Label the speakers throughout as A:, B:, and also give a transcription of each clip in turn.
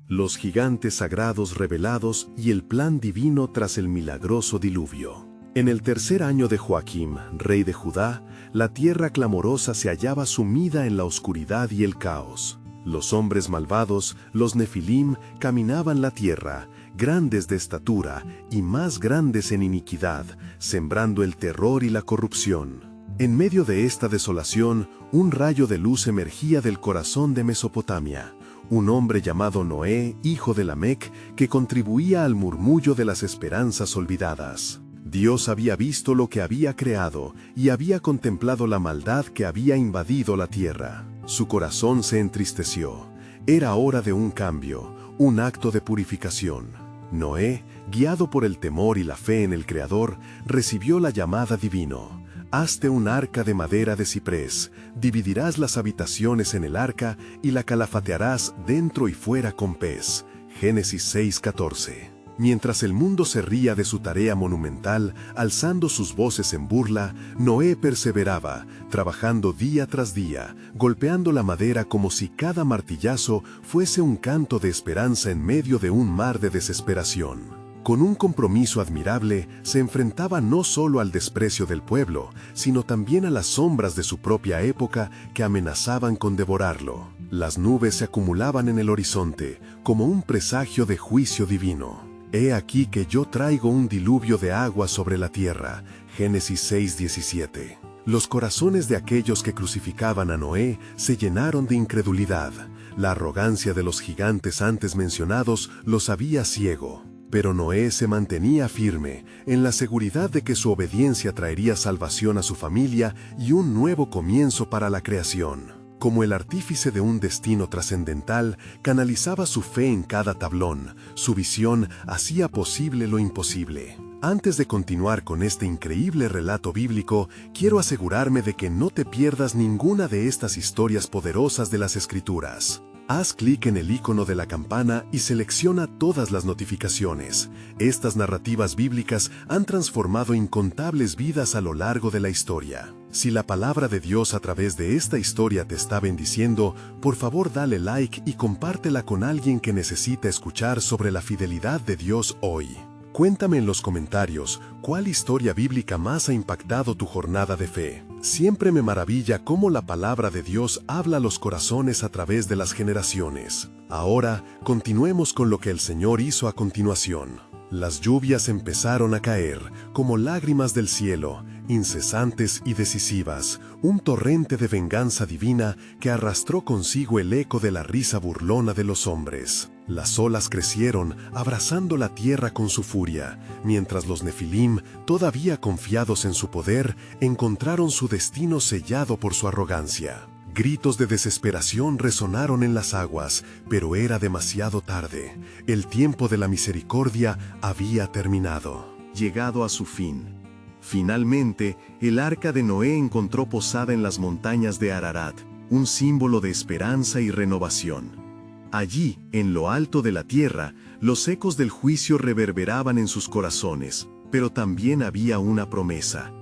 A: los gigantes sagrados revelados y el plan divino tras el milagroso diluvio. En el tercer año de Joaquim, rey de Judá, la tierra clamorosa se hallaba sumida en la oscuridad y el caos. Los hombres malvados, los Nefilim, caminaban la tierra, grandes de estatura y más grandes en iniquidad, sembrando el terror y la corrupción. En medio de esta desolación, un rayo de luz emergía del corazón de Mesopotamia, un hombre llamado Noé, hijo de Lamec, que contribuía al murmullo de las esperanzas olvidadas. Dios había visto lo que había creado y había contemplado la maldad que había invadido la tierra. Su corazón se entristeció. Era hora de un cambio, un acto de purificación. Noé, guiado por el temor y la fe en el Creador, recibió la llamada divino. Hazte un arca de madera de ciprés, dividirás las habitaciones en el arca y la calafatearás dentro y fuera con pez. Génesis 6:14. Mientras el mundo se ría de su tarea monumental, alzando sus voces en burla, Noé perseveraba, trabajando día tras día, golpeando la madera como si cada martillazo fuese un canto de esperanza en medio de un mar de desesperación. Con un compromiso admirable, se enfrentaba no solo al desprecio del pueblo, sino también a las sombras de su propia época que amenazaban con devorarlo. Las nubes se acumulaban en el horizonte, como un presagio de juicio divino. He aquí que yo traigo un diluvio de agua sobre la tierra. Génesis 6:17. Los corazones de aquellos que crucificaban a Noé se llenaron de incredulidad. La arrogancia de los gigantes antes mencionados los había ciego. Pero Noé se mantenía firme, en la seguridad de que su obediencia traería salvación a su familia y un nuevo comienzo para la creación. Como el artífice de un destino trascendental, canalizaba su fe en cada tablón, su visión hacía posible lo imposible. Antes de continuar con este increíble relato bíblico, quiero asegurarme de que no te pierdas ninguna de estas historias poderosas de las Escrituras. Haz clic en el icono de la campana y selecciona todas las notificaciones. Estas narrativas bíblicas han transformado incontables vidas a lo largo de la historia. Si la palabra de Dios a través de esta historia te está bendiciendo, por favor dale like y compártela con alguien que necesita escuchar sobre la fidelidad de Dios hoy. Cuéntame en los comentarios cuál historia bíblica más ha impactado tu jornada de fe. Siempre me maravilla cómo la palabra de Dios habla a los corazones a través de las generaciones. Ahora, continuemos con lo que el Señor hizo a continuación. Las lluvias empezaron a caer, como lágrimas del cielo, incesantes y decisivas, un torrente de venganza divina que arrastró consigo el eco de la risa burlona de los hombres. Las olas crecieron, abrazando la tierra con su furia, mientras los Nefilim, todavía confiados en su poder, encontraron su destino sellado por su arrogancia. Gritos de desesperación resonaron en las aguas, pero era demasiado tarde. El tiempo de la misericordia había terminado. Llegado a su fin. Finalmente, el arca de Noé encontró posada en las montañas de Ararat, un símbolo de esperanza y renovación. Allí, en lo alto de la tierra, los ecos del juicio reverberaban en sus corazones, pero también había una promesa.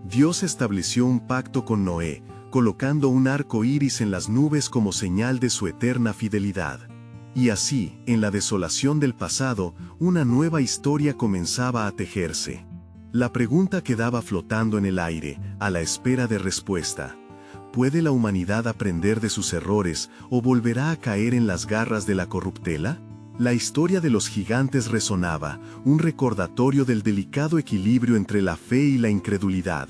A: Dios estableció un pacto con Noé, colocando un arco iris en las nubes como señal de su eterna fidelidad. Y así, en la desolación del pasado, una nueva historia comenzaba a tejerse. La pregunta quedaba flotando en el aire, a la espera de respuesta. ¿Puede la humanidad aprender de sus errores o volverá a caer en las garras de la corruptela? La historia de los gigantes resonaba, un recordatorio del delicado equilibrio entre la fe y la incredulidad.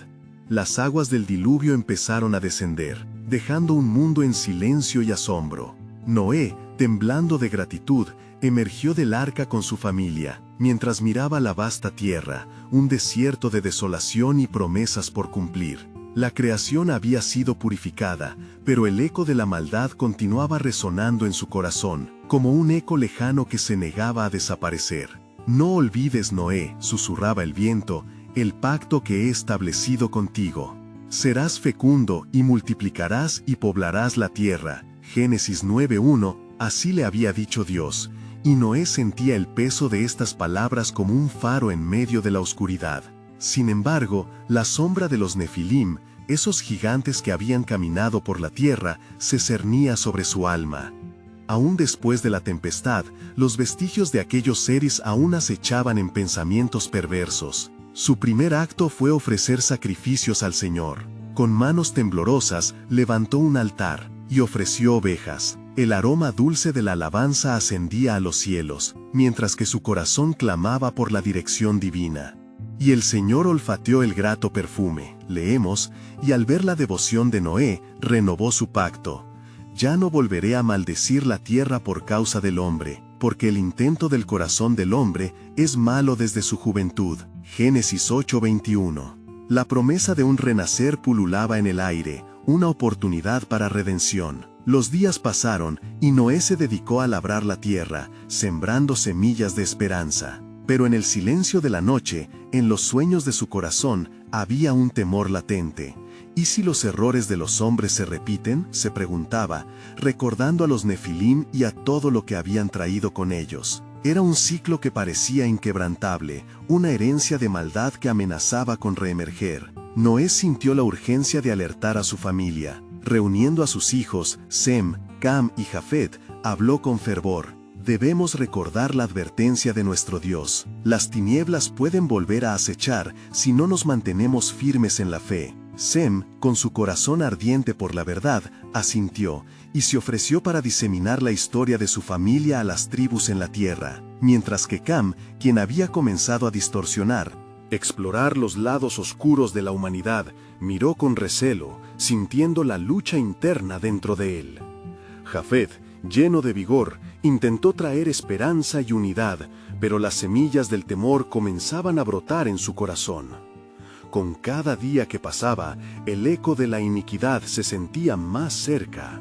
A: Las aguas del diluvio empezaron a descender, dejando un mundo en silencio y asombro. Noé, temblando de gratitud, emergió del arca con su familia, mientras miraba la vasta tierra, un desierto de desolación y promesas por cumplir. La creación había sido purificada, pero el eco de la maldad continuaba resonando en su corazón, como un eco lejano que se negaba a desaparecer. No olvides, Noé, susurraba el viento, el pacto que he establecido contigo. Serás fecundo y multiplicarás y poblarás la tierra. Génesis 9:1, así le había dicho Dios, y Noé sentía el peso de estas palabras como un faro en medio de la oscuridad. Sin embargo, la sombra de los Nefilim, esos gigantes que habían caminado por la tierra, se cernía sobre su alma. Aún después de la tempestad, los vestigios de aquellos seres aún acechaban en pensamientos perversos. Su primer acto fue ofrecer sacrificios al Señor. Con manos temblorosas, levantó un altar y ofreció ovejas. El aroma dulce de la alabanza ascendía a los cielos, mientras que su corazón clamaba por la dirección divina. Y el Señor olfateó el grato perfume, leemos, y al ver la devoción de Noé, renovó su pacto. Ya no volveré a maldecir la tierra por causa del hombre, porque el intento del corazón del hombre es malo desde su juventud. Génesis 8:21. La promesa de un renacer pululaba en el aire, una oportunidad para redención. Los días pasaron y Noé se dedicó a labrar la tierra, sembrando semillas de esperanza. Pero en el silencio de la noche, en los sueños de su corazón, había un temor latente. ¿Y si los errores de los hombres se repiten?, se preguntaba, recordando a los Nefilim y a todo lo que habían traído con ellos. Era un ciclo que parecía inquebrantable, una herencia de maldad que amenazaba con reemerger. Noé sintió la urgencia de alertar a su familia. Reuniendo a sus hijos, Sem, Cam y Jafet, habló con fervor. Debemos recordar la advertencia de nuestro Dios. Las tinieblas pueden volver a acechar si no nos mantenemos firmes en la fe. Sem, con su corazón ardiente por la verdad, asintió y se ofreció para diseminar la historia de su familia a las tribus en la tierra, mientras que Cam, quien había comenzado a explorar los lados oscuros de la humanidad, miró con recelo, sintiendo la lucha interna dentro de él. Jafet, lleno de vigor, intentó traer esperanza y unidad, pero las semillas del temor comenzaban a brotar en su corazón. Con cada día que pasaba, el eco de la iniquidad se sentía más cerca.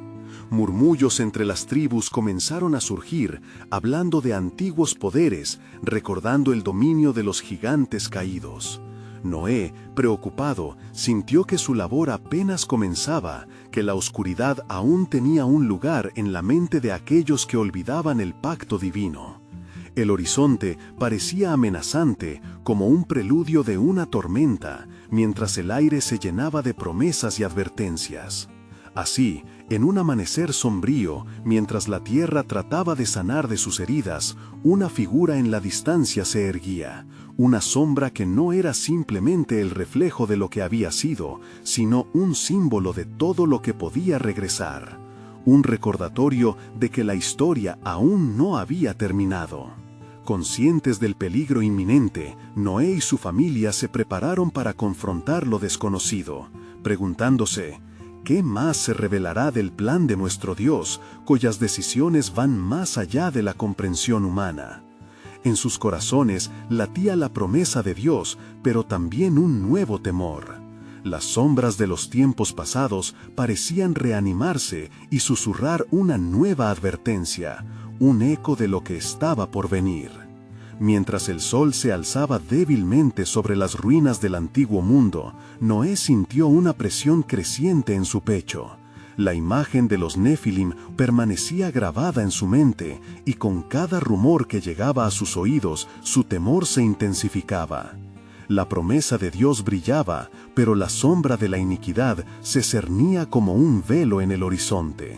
A: Murmullos entre las tribus comenzaron a surgir, hablando de antiguos poderes, recordando el dominio de los gigantes caídos. Noé, preocupado, sintió que su labor apenas comenzaba, que la oscuridad aún tenía un lugar en la mente de aquellos que olvidaban el pacto divino. El horizonte parecía amenazante, como un preludio de una tormenta, mientras el aire se llenaba de promesas y advertencias. Así, en un amanecer sombrío, mientras la tierra trataba de sanar de sus heridas, una figura en la distancia se erguía, una sombra que no era simplemente el reflejo de lo que había sido, sino un símbolo de todo lo que podía regresar, un recordatorio de que la historia aún no había terminado. Conscientes del peligro inminente, Noé y su familia se prepararon para confrontar lo desconocido, preguntándose, ¿qué más se revelará del plan de nuestro Dios, cuyas decisiones van más allá de la comprensión humana? En sus corazones latía la promesa de Dios, pero también un nuevo temor. Las sombras de los tiempos pasados parecían reanimarse y susurrar una nueva advertencia, un eco de lo que estaba por venir. Mientras el sol se alzaba débilmente sobre las ruinas del antiguo mundo, Noé sintió una presión creciente en su pecho. La imagen de los Nefilim permanecía grabada en su mente, y con cada rumor que llegaba a sus oídos, su temor se intensificaba. La promesa de Dios brillaba, pero la sombra de la iniquidad se cernía como un velo en el horizonte.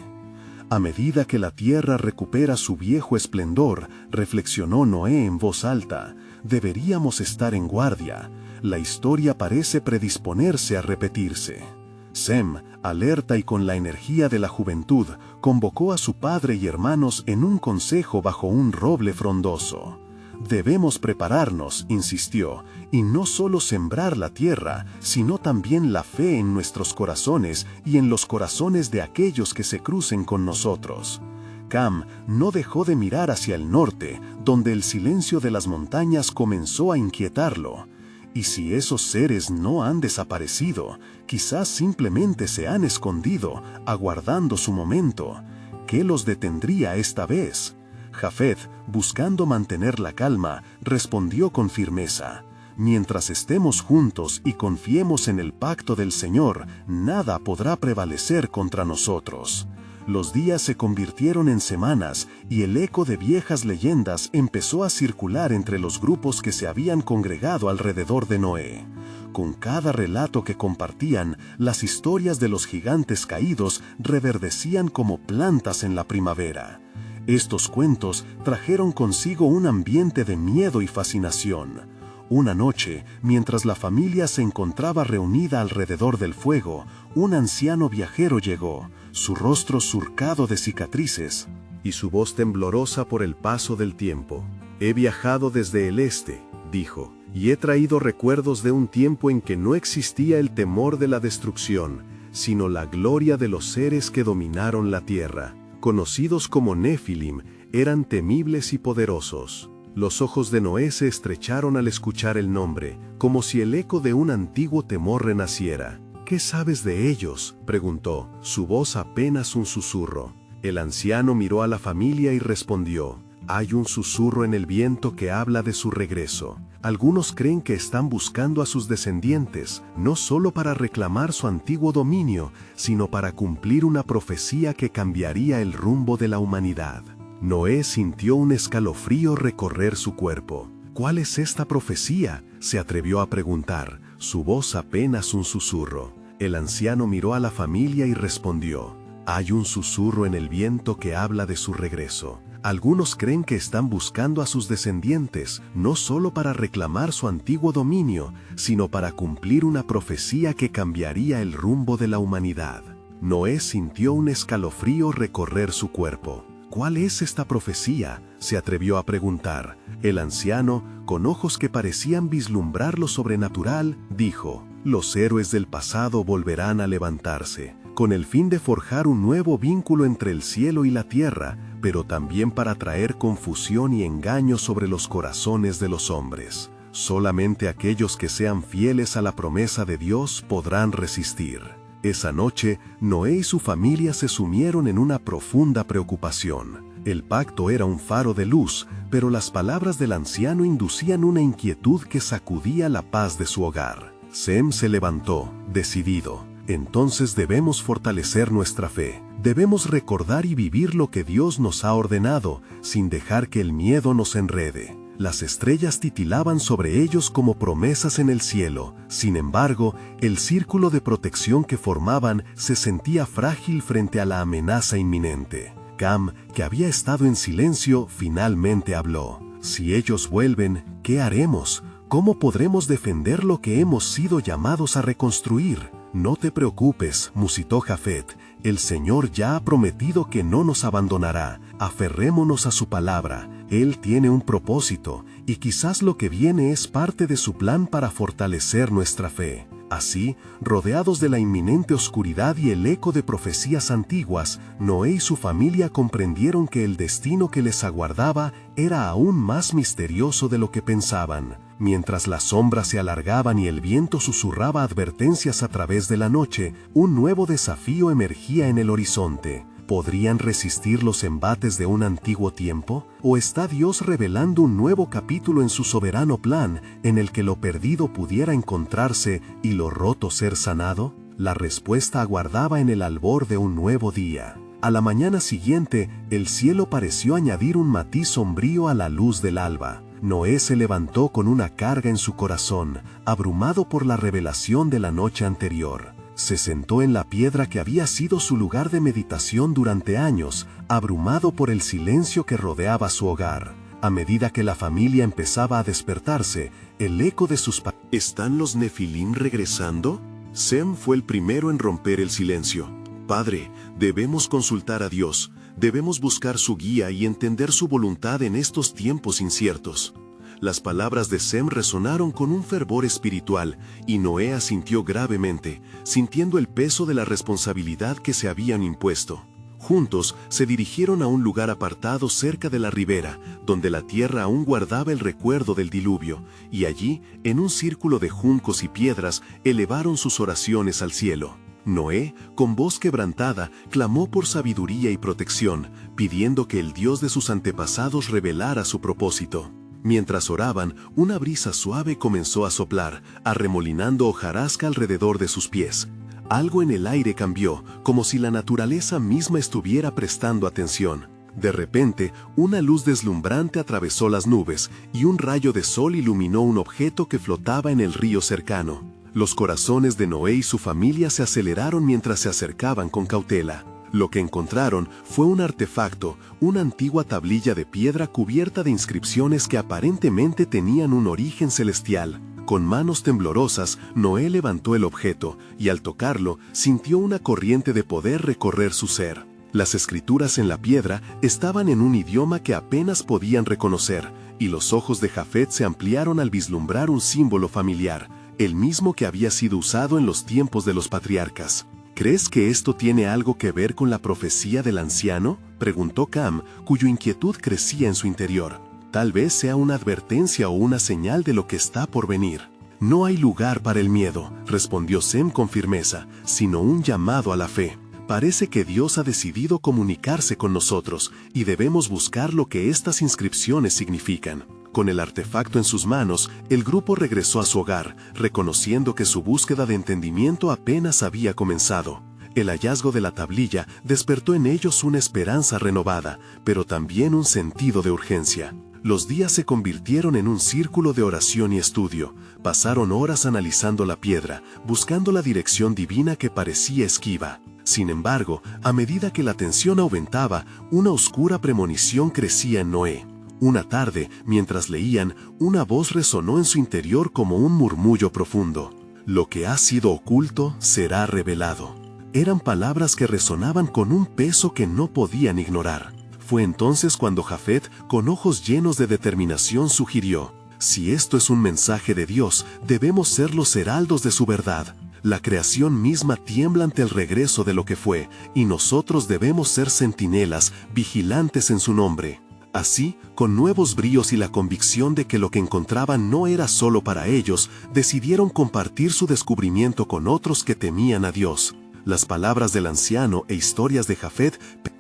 A: A medida que la tierra recupera su viejo esplendor, reflexionó Noé en voz alta, deberíamos estar en guardia. La historia parece predisponerse a repetirse. Sem, alerta y con la energía de la juventud, convocó a su padre y hermanos en un consejo bajo un roble frondoso. Debemos prepararnos, insistió, y no solo sembrar la tierra, sino también la fe en nuestros corazones y en los corazones de aquellos que se crucen con nosotros. Cam no dejó de mirar hacia el norte, donde el silencio de las montañas comenzó a inquietarlo. Y si esos seres no han desaparecido, quizás simplemente se han escondido, aguardando su momento. ¿Qué los detendría esta vez? Jafet, buscando mantener la calma, respondió con firmeza: mientras estemos juntos y confiemos en el pacto del Señor, nada podrá prevalecer contra nosotros. Los días se convirtieron en semanas y el eco de viejas leyendas empezó a circular entre los grupos que se habían congregado alrededor de Noé. Con cada relato que compartían, las historias de los gigantes caídos reverdecían como plantas en la primavera. Estos cuentos trajeron consigo un ambiente de miedo y fascinación. Una noche, mientras la familia se encontraba reunida alrededor del fuego, un anciano viajero llegó, su rostro surcado de cicatrices, y su voz temblorosa por el paso del tiempo. «He viajado desde el este», dijo, «y he traído recuerdos de un tiempo en que no existía el temor de la destrucción, sino la gloria de los seres que dominaron la tierra. Conocidos como Nefilim, eran temibles y poderosos». Los ojos de Noé se estrecharon al escuchar el nombre, como si el eco de un antiguo temor renaciera. «¿Qué sabes de ellos?», preguntó, su voz apenas un susurro. El anciano miró a la familia y respondió, «Hay un susurro en el viento que habla de su regreso. Algunos creen que están buscando a sus descendientes, no solo para reclamar su antiguo dominio, sino para cumplir una profecía que cambiaría el rumbo de la humanidad». Noé sintió un escalofrío recorrer su cuerpo. «¿Cuál es esta profecía?», se atrevió a preguntar, su voz apenas un susurro. El anciano miró a la familia y respondió, «Hay un susurro en el viento que habla de su regreso. Algunos creen que están buscando a sus descendientes, no solo para reclamar su antiguo dominio, sino para cumplir una profecía que cambiaría el rumbo de la humanidad». Noé sintió un escalofrío recorrer su cuerpo. «¿Cuál es esta profecía?», se atrevió a preguntar. El anciano, con ojos que parecían vislumbrar lo sobrenatural, dijo, «Los héroes del pasado volverán a levantarse, con el fin de forjar un nuevo vínculo entre el cielo y la tierra, pero también para traer confusión y engaño sobre los corazones de los hombres. Solamente aquellos que sean fieles a la promesa de Dios podrán resistir». Esa noche, Noé y su familia se sumieron en una profunda preocupación. El pacto era un faro de luz, pero las palabras del anciano inducían una inquietud que sacudía la paz de su hogar. Sem se levantó, decidido. «Entonces debemos fortalecer nuestra fe. Debemos recordar y vivir lo que Dios nos ha ordenado, sin dejar que el miedo nos enrede». Las estrellas titilaban sobre ellos como promesas en el cielo. Sin embargo, el círculo de protección que formaban se sentía frágil frente a la amenaza inminente. Cam, que había estado en silencio, finalmente habló. «Si ellos vuelven, ¿qué haremos? ¿Cómo podremos defender lo que hemos sido llamados a reconstruir?» «No te preocupes», musitó Jafet, «el Señor ya ha prometido que no nos abandonará. Aferrémonos a su palabra. Él tiene un propósito, y quizás lo que viene es parte de su plan para fortalecer nuestra fe». Así, rodeados de la inminente oscuridad y el eco de profecías antiguas, Noé y su familia comprendieron que el destino que les aguardaba era aún más misterioso de lo que pensaban. Mientras las sombras se alargaban y el viento susurraba advertencias a través de la noche, un nuevo desafío emergía en el horizonte. ¿Podrían resistir los embates de un antiguo tiempo? ¿O está Dios revelando un nuevo capítulo en su soberano plan, en el que lo perdido pudiera encontrarse y lo roto ser sanado? La respuesta aguardaba en el albor de un nuevo día. A la mañana siguiente, el cielo pareció añadir un matiz sombrío a la luz del alba. Noé se levantó con una carga en su corazón, abrumado por la revelación de la noche anterior. Se sentó en la piedra que había sido su lugar de meditación durante años, abrumado por el silencio que rodeaba su hogar. A medida que la familia empezaba a despertarse, el eco de sus palabras.
B: ¿Están los Nefilim regresando? Sem fue el primero en romper el silencio. «Padre, debemos consultar a Dios, debemos buscar su guía y entender su voluntad en estos tiempos inciertos». Las palabras de Sem resonaron con un fervor espiritual, y Noé asintió gravemente, sintiendo el peso de la responsabilidad que se habían impuesto. Juntos se dirigieron a un lugar apartado cerca de la ribera, donde la tierra aún guardaba el recuerdo del diluvio, y allí, en un círculo de juncos y piedras, elevaron sus oraciones al cielo. Noé, con voz quebrantada, clamó por sabiduría y protección, pidiendo que el Dios de sus antepasados revelara su propósito. Mientras oraban, una brisa suave comenzó a soplar, arremolinando hojarasca alrededor de sus pies. Algo en el aire cambió, como si la naturaleza misma estuviera prestando atención. De repente, una luz deslumbrante atravesó las nubes, y un rayo de sol iluminó un objeto que flotaba en el río cercano. Los corazones de Noé y su familia se aceleraron mientras se acercaban con cautela. Lo que encontraron fue un artefacto, una antigua tablilla de piedra cubierta de inscripciones que aparentemente tenían un origen celestial. Con manos temblorosas, Noé levantó el objeto y al tocarlo sintió una corriente de poder recorrer su ser. Las escrituras en la piedra estaban en un idioma que apenas podían reconocer, y los ojos de Jafet se ampliaron al vislumbrar un símbolo familiar, el mismo que había sido usado en los tiempos de los patriarcas. ¿Crees que esto tiene algo que ver con la profecía del anciano?, preguntó Cam, cuya inquietud crecía en su interior. Tal vez sea una advertencia o una señal de lo que está por venir. No hay lugar para el miedo, respondió Sem con firmeza, sino un llamado a la fe. Parece que Dios ha decidido comunicarse con nosotros y debemos buscar lo que estas inscripciones significan. Con el artefacto en sus manos, el grupo regresó a su hogar, reconociendo que su búsqueda de entendimiento apenas había comenzado. El hallazgo de la tablilla despertó en ellos una esperanza renovada, pero también un sentido de urgencia. Los días se convirtieron en un círculo de oración y estudio. Pasaron horas analizando la piedra, buscando la dirección divina que parecía esquiva. Sin embargo, a medida que la tensión aumentaba, una oscura premonición crecía en Noé. Una tarde, mientras leían, una voz resonó en su interior como un murmullo profundo. Lo que ha sido oculto será revelado. Eran palabras que resonaban con un peso que no podían ignorar. Fue entonces cuando Jafet, con ojos llenos de determinación, sugirió: si esto es un mensaje de Dios, debemos ser los heraldos de su verdad. La creación misma tiembla ante el regreso de lo que fue, y nosotros debemos ser centinelas, vigilantes en su nombre. Así, con nuevos bríos y la convicción de que lo que encontraban no era solo para ellos, decidieron compartir su descubrimiento con otros que temían a Dios. Las palabras del anciano e historias de Jafet,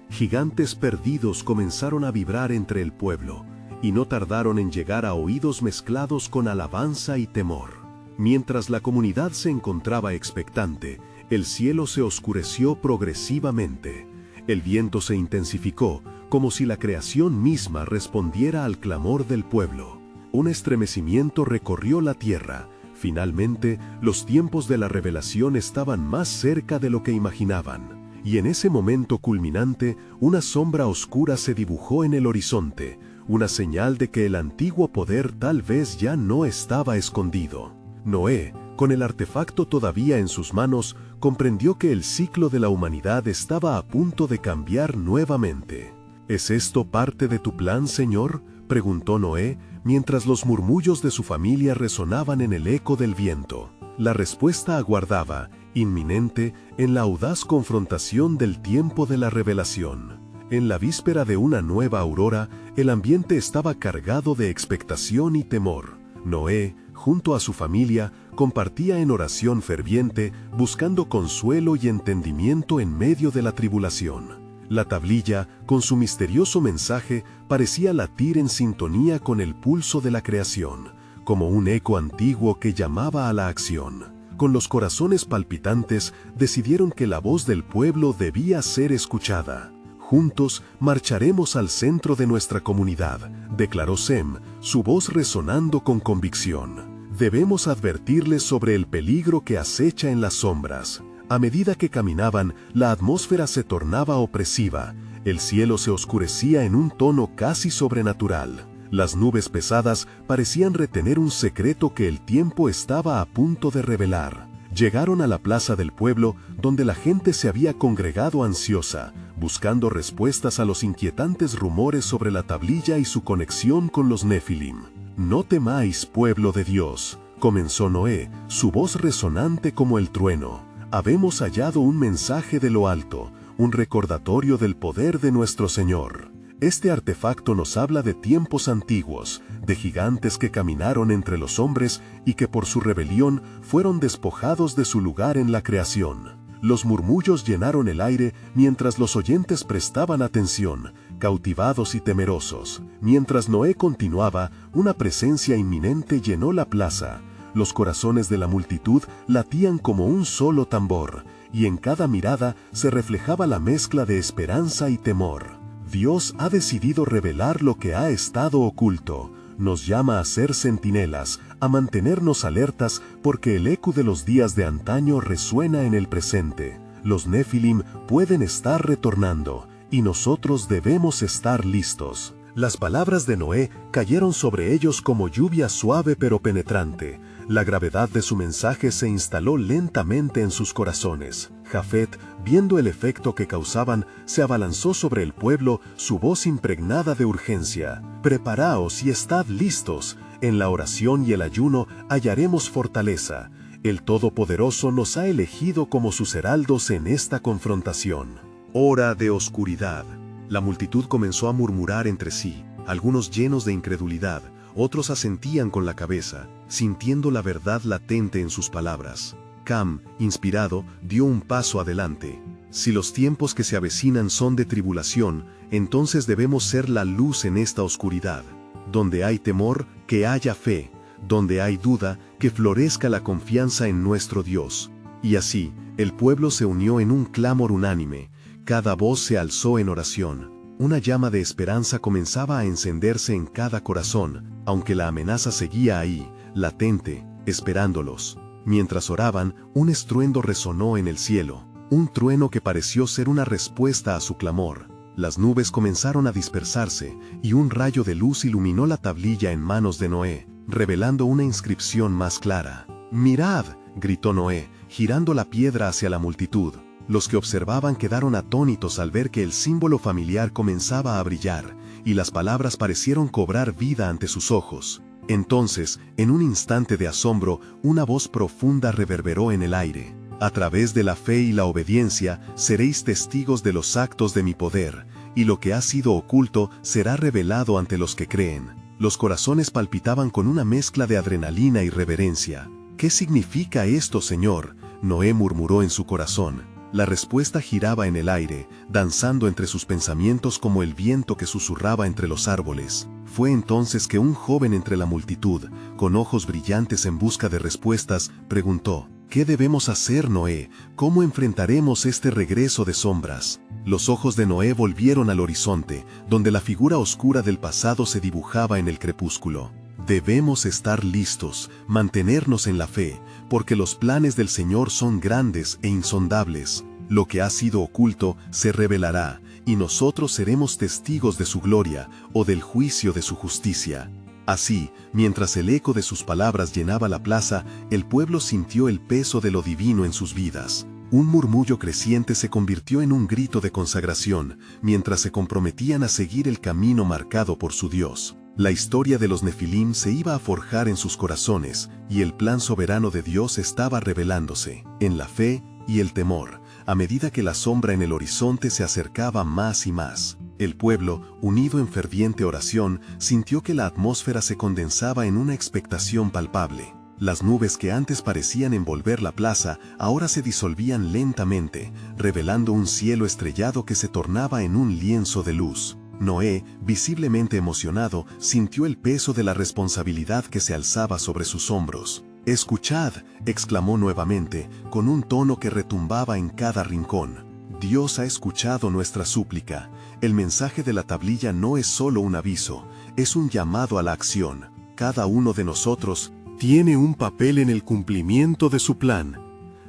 A: gigantes perdidos, comenzaron a vibrar entre el pueblo, y no tardaron en llegar a oídos mezclados con alabanza y temor. Mientras la comunidad se encontraba expectante, el cielo se oscureció progresivamente. El viento se intensificó, como si la creación misma respondiera al clamor del pueblo. Un estremecimiento recorrió la tierra. Finalmente, los tiempos de la revelación estaban más cerca de lo que imaginaban. Y en ese momento culminante, una sombra oscura se dibujó en el horizonte, una señal de que el antiguo poder tal vez ya no estaba escondido. Noé, con el artefacto todavía en sus manos, comprendió que el ciclo de la humanidad estaba a punto de cambiar nuevamente. ¿Es esto parte de tu plan, Señor?, preguntó Noé, mientras los murmullos de su familia resonaban en el eco del viento. La respuesta aguardaba, inminente, en la audaz confrontación del tiempo de la revelación. En la víspera de una nueva aurora, el ambiente estaba cargado de expectación y temor. Noé, junto a su familia, compartía en oración ferviente, buscando consuelo y entendimiento en medio de la tribulación. La tablilla, con su misterioso mensaje, parecía latir en sintonía con el pulso de la creación, como un eco antiguo que llamaba a la acción. Con los corazones palpitantes, decidieron que la voz del pueblo debía ser escuchada. Juntos marcharemos al centro de nuestra comunidad, declaró Sem, su voz resonando con convicción. Debemos advertirles sobre el peligro que acecha en las sombras. A medida que caminaban, la atmósfera se tornaba opresiva. El cielo se oscurecía en un tono casi sobrenatural. Las nubes pesadas parecían retener un secreto que el tiempo estaba a punto de revelar. Llegaron a la plaza del pueblo, donde la gente se había congregado ansiosa, buscando respuestas a los inquietantes rumores sobre la tablilla y su conexión con los Nefilim. «No temáis, pueblo de Dios», comenzó Noé, su voz resonante como el trueno. «Habemos hallado un mensaje de lo alto, un recordatorio del poder de nuestro Señor. Este artefacto nos habla de tiempos antiguos, de gigantes que caminaron entre los hombres y que por su rebelión fueron despojados de su lugar en la creación». Los murmullos llenaron el aire mientras los oyentes prestaban atención, cautivados y temerosos. Mientras Noé continuaba, una presencia inminente llenó la plaza. Los corazones de la multitud latían como un solo tambor, y en cada mirada se reflejaba la mezcla de esperanza y temor. Dios ha decidido revelar lo que ha estado oculto. Nos llama a ser centinelas, a mantenernos alertas porque el eco de los días de antaño resuena en el presente. Los Nefilim pueden estar retornando, y nosotros debemos estar listos. Las palabras de Noé cayeron sobre ellos como lluvia suave pero penetrante. La gravedad de su mensaje se instaló lentamente en sus corazones. Jafet, viendo el efecto que causaban, se abalanzó sobre el pueblo, su voz impregnada de urgencia. «Preparaos y estad listos. En la oración y el ayuno hallaremos fortaleza. El Todopoderoso nos ha elegido como sus heraldos en esta confrontación». Hora de oscuridad. La multitud comenzó a murmurar entre sí, algunos llenos de incredulidad, otros asentían con la cabeza, sintiendo la verdad latente en sus palabras. Cam, inspirado, dio un paso adelante. Si los tiempos que se avecinan son de tribulación, entonces debemos ser la luz en esta oscuridad. Donde hay temor, que haya fe. Donde hay duda, que florezca la confianza en nuestro Dios. Y así, el pueblo se unió en un clamor unánime. Cada voz se alzó en oración. Una llama de esperanza comenzaba a encenderse en cada corazón, aunque la amenaza seguía ahí, latente, esperándolos. Mientras oraban, un estruendo resonó en el cielo, un trueno que pareció ser una respuesta a su clamor. Las nubes comenzaron a dispersarse, y un rayo de luz iluminó la tablilla en manos de Noé, revelando una inscripción más clara. «¡Mirad!», gritó Noé, girando la piedra hacia la multitud. Los que observaban quedaron atónitos al ver que el símbolo familiar comenzaba a brillar, y las palabras parecieron cobrar vida ante sus ojos. Entonces, en un instante de asombro, una voz profunda reverberó en el aire. «A través de la fe y la obediencia, seréis testigos de los actos de mi poder, y lo que ha sido oculto será revelado ante los que creen». Los corazones palpitaban con una mezcla de adrenalina y reverencia. «¿Qué significa esto, Señor?», Noé murmuró en su corazón. La respuesta giraba en el aire, danzando entre sus pensamientos como el viento que susurraba entre los árboles. Fue entonces que un joven entre la multitud, con ojos brillantes en busca de respuestas, preguntó: «¿Qué debemos hacer, Noé? ¿Cómo enfrentaremos este regreso de sombras?». Los ojos de Noé volvieron al horizonte, donde la figura oscura del pasado se dibujaba en el crepúsculo. «Debemos estar listos, mantenernos en la fe, porque los planes del Señor son grandes e insondables. Lo que ha sido oculto se revelará, y nosotros seremos testigos de su gloria o del juicio de su justicia». Así, mientras el eco de sus palabras llenaba la plaza, el pueblo sintió el peso de lo divino en sus vidas. Un murmullo creciente se convirtió en un grito de consagración, mientras se comprometían a seguir el camino marcado por su Dios. La historia de los Nefilim se iba a forjar en sus corazones, y el plan soberano de Dios estaba revelándose, en la fe y el temor, a medida que la sombra en el horizonte se acercaba más y más. El pueblo, unido en ferviente oración, sintió que la atmósfera se condensaba en una expectación palpable. Las nubes que antes parecían envolver la plaza, ahora se disolvían lentamente, revelando un cielo estrellado que se tornaba en un lienzo de luz. Noé, visiblemente emocionado, sintió el peso de la responsabilidad que se alzaba sobre sus hombros. «Escuchad», exclamó nuevamente, con un tono que retumbaba en cada rincón. «Dios ha escuchado nuestra súplica. El mensaje de la tablilla no es solo un aviso, es un llamado a la acción. Cada uno de nosotros tiene un papel en el cumplimiento de su plan».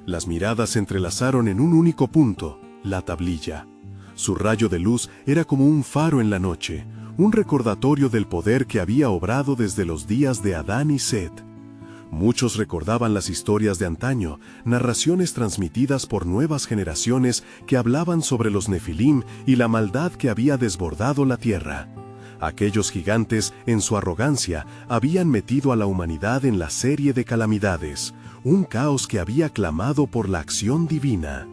A: Las miradas se entrelazaron en un único punto: la tablilla. Su rayo de luz era como un faro en la noche, un recordatorio del poder que había obrado desde los días de Adán y Set. Muchos recordaban las historias de antaño, narraciones transmitidas por nuevas generaciones que hablaban sobre los Nefilim y la maldad que había desbordado la tierra. Aquellos gigantes, en su arrogancia, habían metido a la humanidad en la serie de calamidades, un caos que había clamado por la acción divina.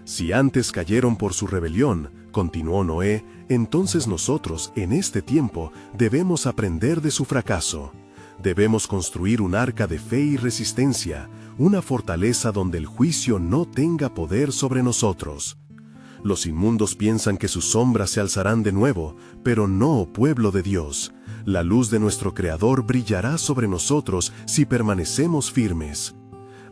A: «Si antes cayeron por su rebelión», continuó Noé, «entonces nosotros, en este tiempo, debemos aprender de su fracaso. Debemos construir un arca de fe y resistencia, una fortaleza donde el juicio no tenga poder sobre nosotros. Los inmundos piensan que sus sombras se alzarán de nuevo, pero no, pueblo de Dios. La luz de nuestro Creador brillará sobre nosotros si permanecemos firmes».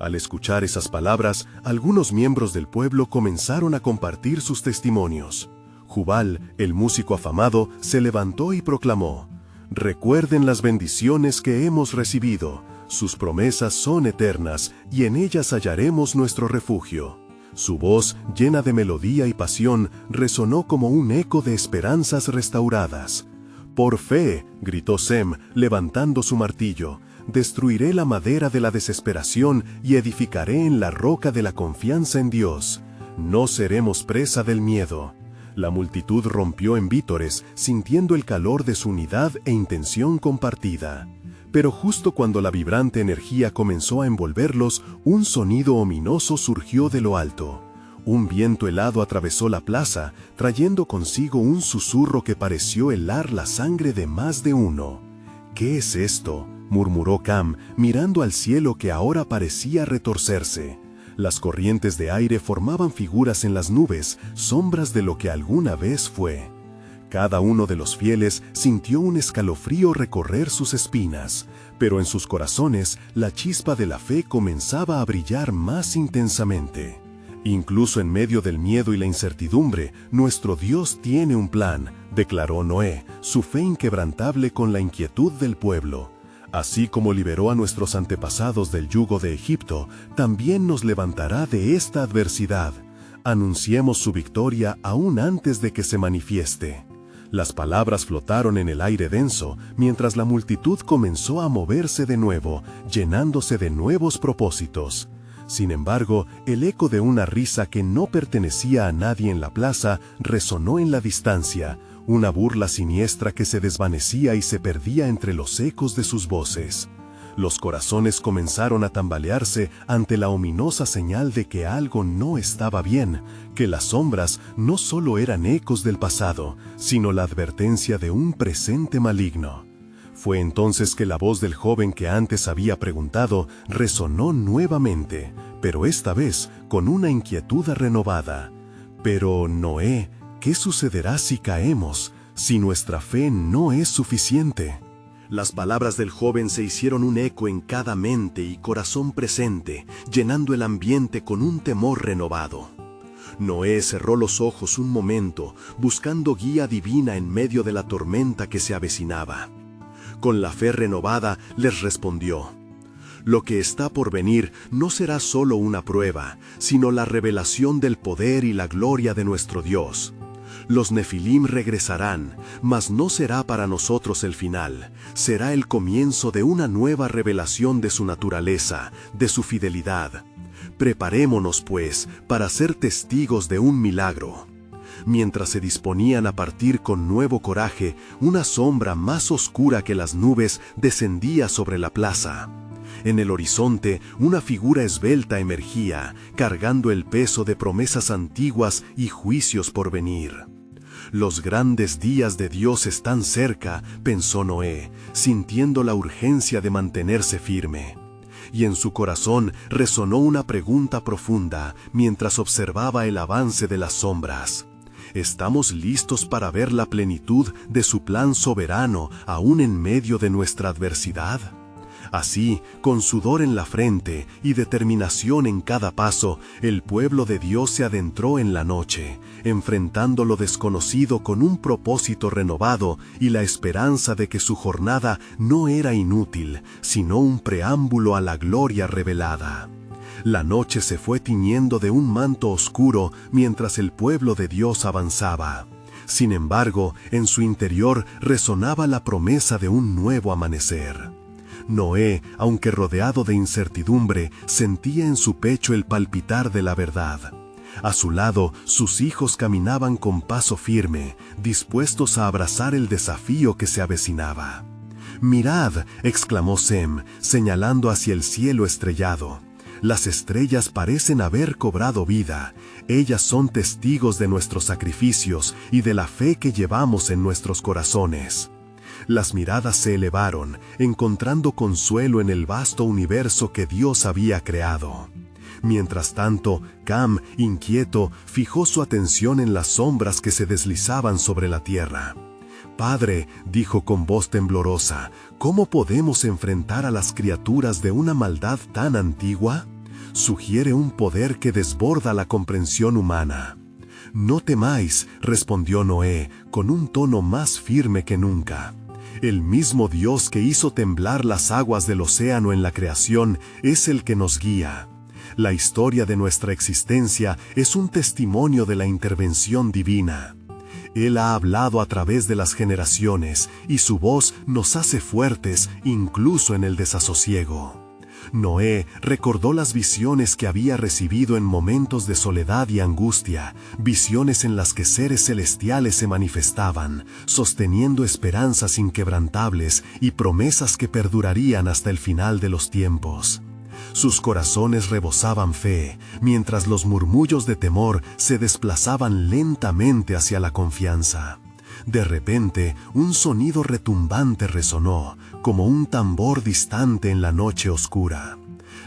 A: Al escuchar esas palabras, algunos miembros del pueblo comenzaron a compartir sus testimonios. Jubal, el músico afamado, se levantó y proclamó: «Recuerden las bendiciones que hemos recibido. Sus promesas son eternas, y en ellas hallaremos nuestro refugio. Su voz, llena de melodía y pasión, resonó como un eco de esperanzas restauradas. «Por fe», gritó Sem, levantando su martillo, «destruiré la madera de la desesperación y edificaré en la roca de la confianza en Dios. No seremos presa del miedo». La multitud rompió en vítores, sintiendo el calor de su unidad e intención compartida. Pero justo cuando la vibrante energía comenzó a envolverlos, un sonido ominoso surgió de lo alto. Un viento helado atravesó la plaza, trayendo consigo un susurro que pareció helar la sangre de más de uno. «¿Qué es esto?», murmuró Cam, mirando al cielo que ahora parecía retorcerse. Las corrientes de aire formaban figuras en las nubes, sombras de lo que alguna vez fue. Cada uno de los fieles sintió un escalofrío recorrer sus espinas, pero en sus corazones la chispa de la fe comenzaba a brillar más intensamente. «Incluso en medio del miedo y la incertidumbre, nuestro Dios tiene un plan», declaró Noé, su fe inquebrantable con la inquietud del pueblo. «Así como liberó a nuestros antepasados del yugo de Egipto, también nos levantará de esta adversidad. Anunciemos su victoria aún antes de que se manifieste». Las palabras flotaron en el aire denso, mientras la multitud comenzó a moverse de nuevo, llenándose de nuevos propósitos. Sin embargo, el eco de una risa que no pertenecía a nadie en la plaza resonó en la distancia, una burla siniestra que se desvanecía y se perdía entre los ecos de sus voces. Los corazones comenzaron a tambalearse ante la ominosa señal de que algo no estaba bien, que las sombras no solo eran ecos del pasado, sino la advertencia de un presente maligno. Fue entonces que la voz del joven que antes había preguntado resonó nuevamente, pero esta vez con una inquietud renovada. «Pero, Noé, ¿qué sucederá si caemos, si nuestra fe no es suficiente?»
B: Las palabras del joven se hicieron un eco en cada mente y corazón presente, llenando el ambiente con un temor renovado. Noé cerró los ojos un momento, buscando guía divina en medio de la tormenta que se avecinaba. Con la fe renovada, les respondió: «Lo que está por venir no será solo una prueba, sino la revelación del poder y la gloria de nuestro Dios. Los Nefilim regresarán, mas no será para nosotros el final, será el comienzo de una nueva revelación de su naturaleza, de su fidelidad. Preparémonos, pues, para ser testigos de un milagro». Mientras se disponían a partir con nuevo coraje, una sombra más oscura que las nubes descendía sobre la plaza. En el horizonte, una figura esbelta emergía, cargando el peso de promesas antiguas y juicios por venir. «Los grandes días de Dios están cerca», pensó Noé, sintiendo la urgencia de mantenerse firme. Y en su corazón resonó una pregunta profunda mientras observaba el avance de las sombras. ¿Estamos listos para ver la plenitud de su plan soberano aún en medio de nuestra adversidad? Así, con sudor en la frente y determinación en cada paso, el pueblo de Dios se adentró en la noche, enfrentando lo desconocido con un propósito renovado y la esperanza de que su jornada no era inútil, sino un preámbulo a la gloria revelada. La noche se fue tiñendo de un manto oscuro mientras el pueblo de Dios avanzaba. Sin embargo, en su interior resonaba la promesa de un nuevo amanecer. Noé, aunque rodeado de incertidumbre, sentía en su pecho el palpitar de la verdad. A su lado, sus hijos caminaban con paso firme, dispuestos a abrazar el desafío que se avecinaba. «Mirad», exclamó Sem, señalando hacia el cielo estrellado. «Las estrellas parecen haber cobrado vida. Ellas son testigos de nuestros sacrificios y de la fe que llevamos en nuestros corazones». Las miradas se elevaron, encontrando consuelo en el vasto universo que Dios había creado. Mientras tanto, Cam, inquieto, fijó su atención en las sombras que se deslizaban sobre la tierra. «Padre», dijo con voz temblorosa, «¿cómo podemos enfrentar a las criaturas de una maldad tan antigua? Sugiere un poder que desborda la comprensión humana». «No temáis», respondió Noé, con un tono más firme que nunca. «El mismo Dios que hizo temblar las aguas del océano en la creación es el que nos guía.
A: La historia de nuestra existencia es un testimonio de la intervención divina. Él ha hablado a través de las generaciones y su voz nos hace fuertes incluso en el desasosiego. Noé recordó las visiones que había recibido en momentos de soledad y angustia, visiones en las que seres celestiales se manifestaban, sosteniendo esperanzas inquebrantables y promesas que perdurarían hasta el final de los tiempos. Sus corazones rebosaban fe, mientras los murmullos de temor se desplazaban lentamente hacia la confianza. De repente, un sonido retumbante resonó, como un tambor distante en la noche oscura.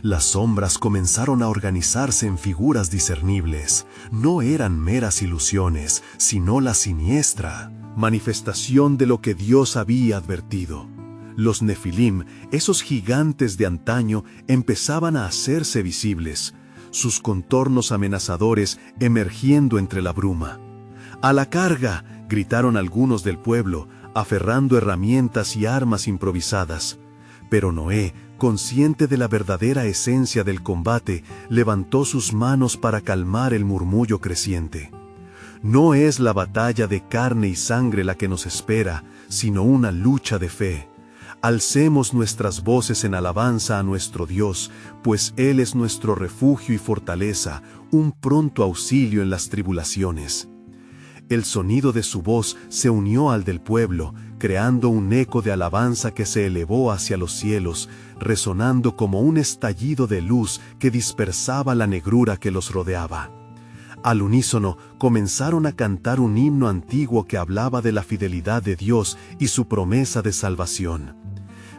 A: Las sombras comenzaron a organizarse en figuras discernibles. No eran meras ilusiones, sino la siniestra manifestación de lo que Dios había advertido. Los Nefilim, esos gigantes de antaño, empezaban a hacerse visibles, sus contornos amenazadores emergiendo entre la bruma. ¡A la carga!, gritaron algunos del pueblo, aferrando herramientas y armas improvisadas. Pero Noé, consciente de la verdadera esencia del combate, levantó sus manos para calmar el murmullo creciente. No es la batalla de carne y sangre la que nos espera, sino una lucha de fe. Alcemos nuestras voces en alabanza a nuestro Dios, pues Él es nuestro refugio y fortaleza, un pronto auxilio en las tribulaciones. El sonido de su voz se unió al del pueblo, creando un eco de alabanza que se elevó hacia los cielos, resonando como un estallido de luz que dispersaba la negrura que los rodeaba. Al unísono comenzaron a cantar un himno antiguo que hablaba de la fidelidad de Dios y su promesa de salvación.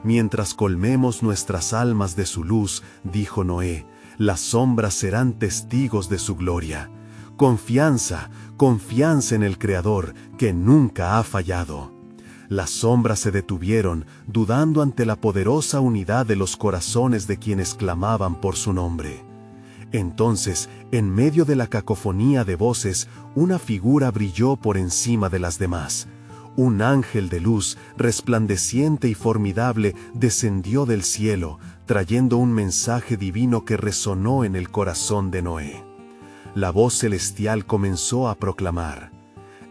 A: Mientras colmemos nuestras almas de su luz, dijo Noé, las sombras serán testigos de su gloria. Confianza, confianza en el Creador, que nunca ha fallado. Las sombras se detuvieron, dudando ante la poderosa unidad de los corazones de quienes clamaban por su nombre. Entonces, en medio de la cacofonía de voces, una figura brilló por encima de las demás. Un ángel de luz, resplandeciente y formidable, descendió del cielo, trayendo un mensaje divino que resonó en el corazón de Noé. La voz celestial comenzó a proclamar: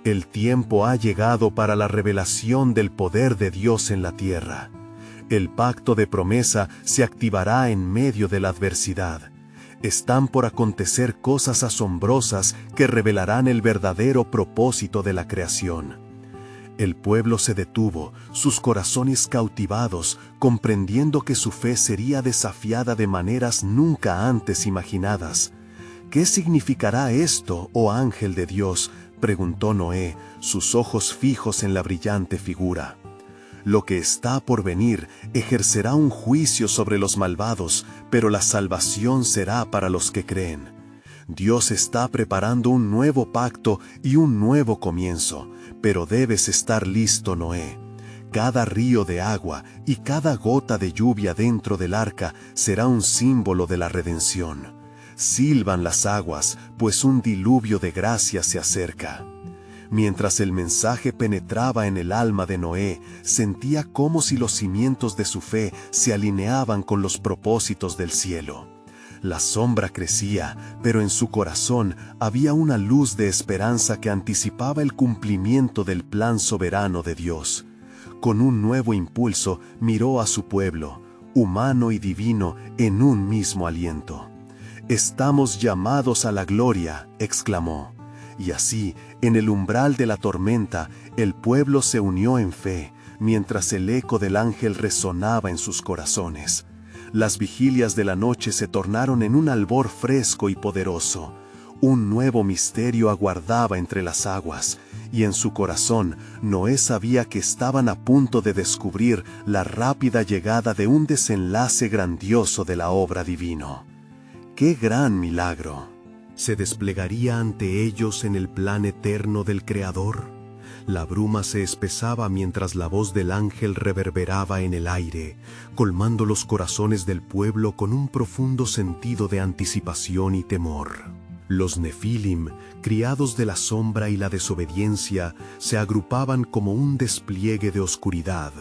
A: el tiempo ha llegado para la revelación del poder de Dios en la tierra. El pacto de promesa se activará en medio de la adversidad. Están por acontecer cosas asombrosas que revelarán el verdadero propósito de la creación. El pueblo se detuvo, sus corazones cautivados, comprendiendo que su fe sería desafiada de maneras nunca antes imaginadas. ¿Qué significará esto, oh ángel de Dios?, preguntó Noé, sus ojos fijos en la brillante figura. Lo que está por venir ejercerá un juicio sobre los malvados, pero la salvación será para los que creen. Dios está preparando un nuevo pacto y un nuevo comienzo, pero debes estar listo, Noé. Cada río de agua y cada gota de lluvia dentro del arca será un símbolo de la redención. Silban las aguas, pues un diluvio de gracia se acerca. Mientras el mensaje penetraba en el alma de Noé, sentía como si los cimientos de su fe se alineaban con los propósitos del cielo. La sombra crecía, pero en su corazón había una luz de esperanza que anticipaba el cumplimiento del plan soberano de Dios. Con un nuevo impulso miró a su pueblo, humano y divino, en un mismo aliento. «Estamos llamados a la gloria», exclamó. Y así, en el umbral de la tormenta, el pueblo se unió en fe, mientras el eco del ángel resonaba en sus corazones. Las vigilias de la noche se tornaron en un albor fresco y poderoso. Un nuevo misterio aguardaba entre las aguas, y en su corazón Noé sabía que estaban a punto de descubrir la rápida llegada de un desenlace grandioso de la obra divina. ¡Qué gran milagro! ¿Se desplegaría ante ellos en el plan eterno del Creador? La bruma se espesaba mientras la voz del ángel reverberaba en el aire, colmando los corazones del pueblo con un profundo sentido de anticipación y temor. Los Nefilim, criados de la sombra y la desobediencia, se agrupaban como un despliegue de oscuridad,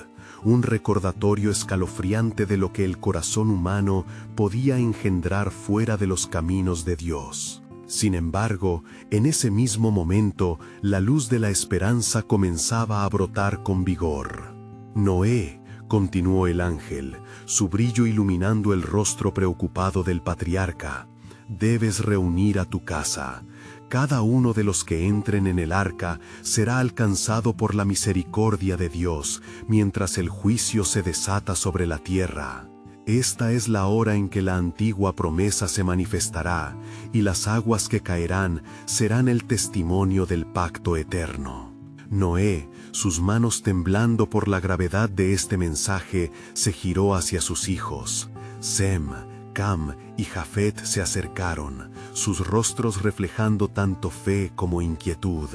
A: un recordatorio escalofriante de lo que el corazón humano podía engendrar fuera de los caminos de Dios. Sin embargo, en ese mismo momento, la luz de la esperanza comenzaba a brotar con vigor. Noé, continuó el ángel, su brillo iluminando el rostro preocupado del patriarca, debes reunir a tu casa. Cada uno de los que entren en el arca será alcanzado por la misericordia de Dios, mientras el juicio se desata sobre la tierra. Esta es la hora en que la antigua promesa se manifestará, y las aguas que caerán serán el testimonio del pacto eterno. Noé, sus manos temblando por la gravedad de este mensaje, se giró hacia sus hijos. Sem, Cam y Jafet se acercaron, sus rostros reflejando tanto fe como inquietud.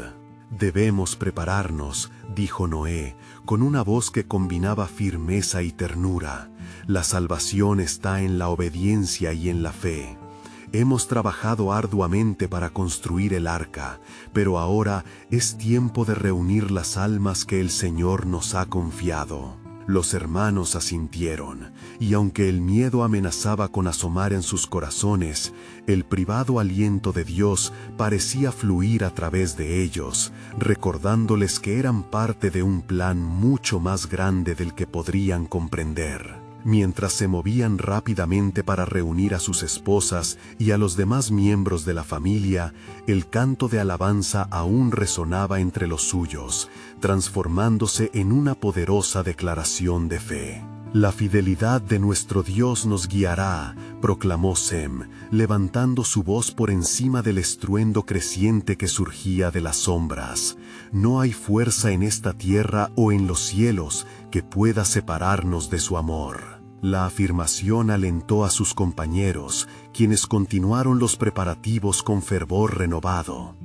A: Debemos prepararnos, dijo Noé, con una voz que combinaba firmeza y ternura. La salvación está en la obediencia y en la fe. Hemos trabajado arduamente para construir el arca, pero ahora es tiempo de reunir las almas que el Señor nos ha confiado. Los hermanos asintieron, y aunque el miedo amenazaba con asomar en sus corazones, el privado aliento de Dios parecía fluir a través de ellos, recordándoles que eran parte de un plan mucho más grande del que podrían comprender. Mientras se movían rápidamente para reunir a sus esposas y a los demás miembros de la familia, el canto de alabanza aún resonaba entre los suyos, transformándose en una poderosa declaración de fe. La fidelidad de nuestro Dios nos guiará, proclamó Sem, levantando su voz por encima del estruendo creciente que surgía de las sombras. No hay fuerza en esta tierra o en los cielos que pueda separarnos de su amor. La afirmación alentó a sus compañeros, quienes continuaron los preparativos con fervor renovado.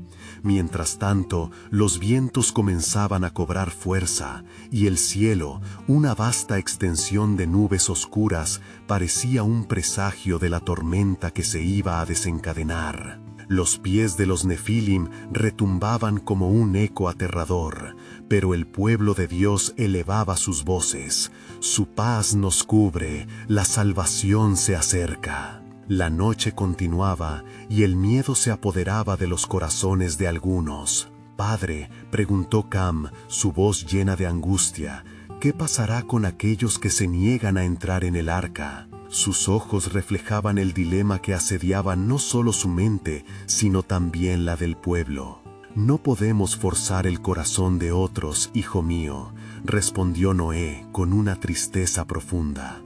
A: Mientras tanto, los vientos comenzaban a cobrar fuerza, y el cielo, una vasta extensión de nubes oscuras, parecía un presagio de la tormenta que se iba a desencadenar. Los pies de los Nefilim retumbaban como un eco aterrador, pero el pueblo de Dios elevaba sus voces. Su paz nos cubre, la salvación se acerca. La noche continuaba y el miedo se apoderaba de los corazones de algunos. «Padre», preguntó Cam, su voz llena de angustia, «¿qué pasará con aquellos que se niegan a entrar en el arca?» Sus ojos reflejaban el dilema que asediaba no solo su mente, sino también la del pueblo. «No podemos forzar el corazón de otros, hijo mío», respondió Noé con una tristeza profunda.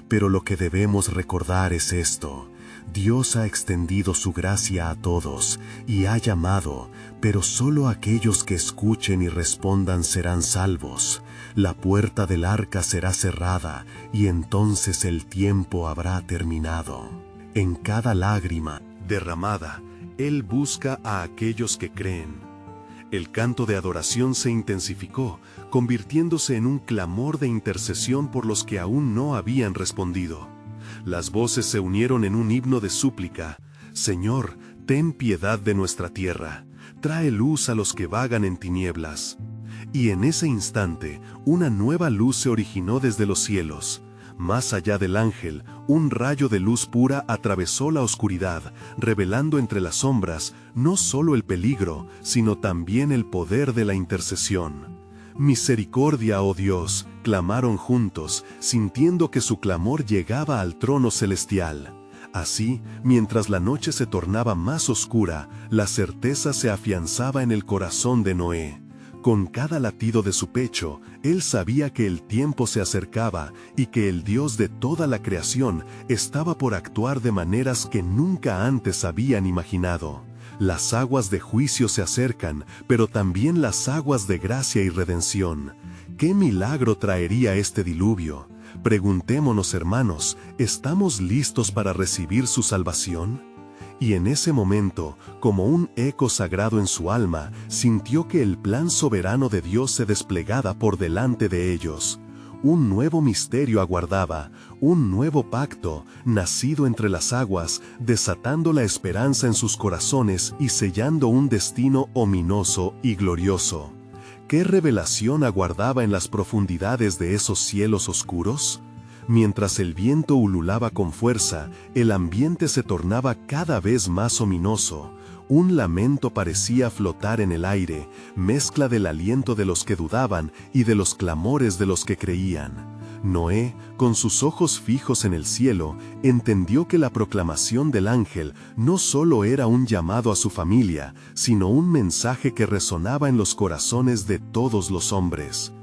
A: «Pero lo que debemos recordar es esto: Dios ha extendido su gracia a todos y ha llamado, pero solo aquellos que escuchen y respondan serán salvos. La puerta del arca será cerrada y entonces el tiempo habrá terminado. En cada lágrima derramada, Él busca a aquellos que creen». El canto de adoración se intensificó, convirtiéndose en un clamor de intercesión por los que aún no habían respondido. Las voces se unieron en un himno de súplica: «Señor, ten piedad de nuestra tierra, trae luz a los que vagan en tinieblas». Y en ese instante, una nueva luz se originó desde los cielos. Más allá del ángel, un rayo de luz pura atravesó la oscuridad, revelando entre las sombras no solo el peligro, sino también el poder de la intercesión. «Misericordia, oh Dios», clamaron juntos, sintiendo que su clamor llegaba al trono celestial. Así, mientras la noche se tornaba más oscura, la certeza se afianzaba en el corazón de Noé. Con cada latido de su pecho, él sabía que el tiempo se acercaba y que el Dios de toda la creación estaba por actuar de maneras que nunca antes habían imaginado. Las aguas de juicio se acercan, pero también las aguas de gracia y redención. ¿Qué milagro traería este diluvio? Preguntémonos, hermanos, ¿estamos listos para recibir su salvación? Y en ese momento, como un eco sagrado en su alma, sintió que el plan soberano de Dios se desplegaba por delante de ellos. Un nuevo misterio aguardaba, un nuevo pacto, nacido entre las aguas, desatando la esperanza en sus corazones y sellando un destino ominoso y glorioso. ¿Qué revelación aguardaba en las profundidades de esos cielos oscuros? Mientras el viento ululaba con fuerza, el ambiente se tornaba cada vez más ominoso. Un lamento parecía flotar en el aire, mezcla del aliento de los que dudaban y de los clamores de los que creían. Noé, con sus ojos fijos en el cielo, entendió que la proclamación del ángel no solo era un llamado a su familia, sino un mensaje que resonaba en los corazones de todos los hombres.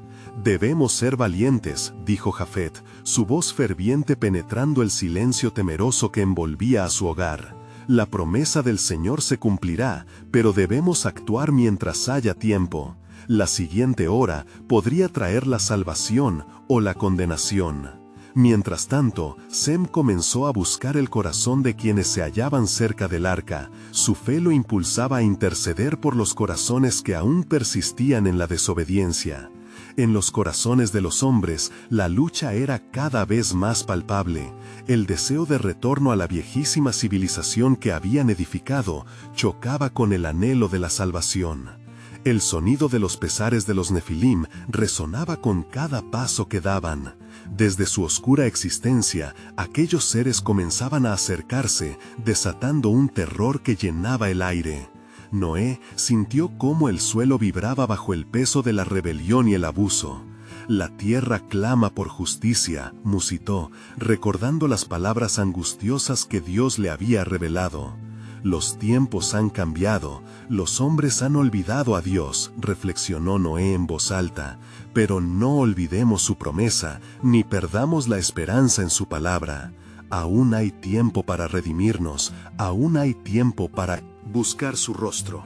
A: «Debemos ser valientes», dijo Jafet, su voz ferviente penetrando el silencio temeroso que envolvía a su hogar. «La promesa del Señor se cumplirá, pero debemos actuar mientras haya tiempo. La siguiente hora podría traer la salvación o la condenación». Mientras tanto, Sem comenzó a buscar el corazón de quienes se hallaban cerca del arca. Su fe lo impulsaba a interceder por los corazones que aún persistían en la desobediencia. En los corazones de los hombres, la lucha era cada vez más palpable. El deseo de retorno a la viejísima civilización que habían edificado chocaba con el anhelo de la salvación. El sonido de los pesares de los Nefilim resonaba con cada paso que daban. Desde su oscura existencia, aquellos seres comenzaban a acercarse, desatando un terror que llenaba el aire. Noé sintió cómo el suelo vibraba bajo el peso de la rebelión y el abuso. «La tierra clama por justicia», musitó, recordando las palabras angustiosas que Dios le había revelado. «Los tiempos han cambiado, los hombres han olvidado a Dios», reflexionó Noé en voz alta, «pero no olvidemos su promesa, ni perdamos la esperanza en su palabra. Aún hay tiempo para redimirnos, aún hay tiempo para buscar su rostro».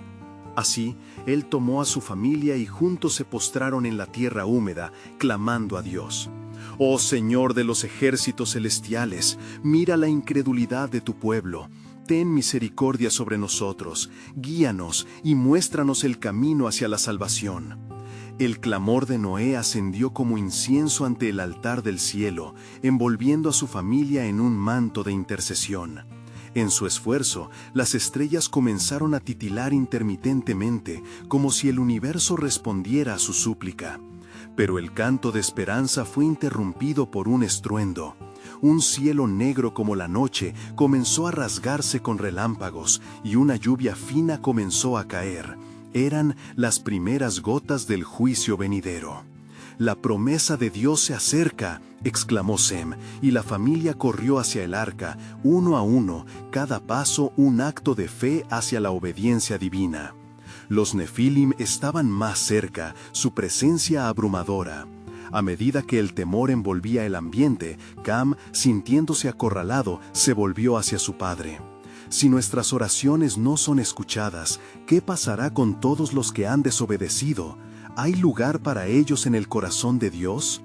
A: Así, él tomó a su familia y juntos se postraron en la tierra húmeda, clamando a Dios. «Oh Señor de los ejércitos celestiales, mira la incredulidad de tu pueblo. Ten misericordia sobre nosotros, guíanos y muéstranos el camino hacia la salvación». El clamor de Noé ascendió como incienso ante el altar del cielo, envolviendo a su familia en un manto de intercesión. En su esfuerzo, las estrellas comenzaron a titilar intermitentemente, como si el universo respondiera a su súplica. Pero el canto de esperanza fue interrumpido por un estruendo. Un cielo negro como la noche comenzó a rasgarse con relámpagos y una lluvia fina comenzó a caer. Eran las primeras gotas del juicio venidero. «La promesa de Dios se acerca», exclamó Sem, y la familia corrió hacia el arca, uno a uno, cada paso un acto de fe hacia la obediencia divina. Los Nefilim estaban más cerca, su presencia abrumadora. A medida que el temor envolvía el ambiente, Cam, sintiéndose acorralado, se volvió hacia su padre. «Si nuestras oraciones no son escuchadas, ¿qué pasará con todos los que han desobedecido? ¿Hay lugar para ellos en el corazón de Dios?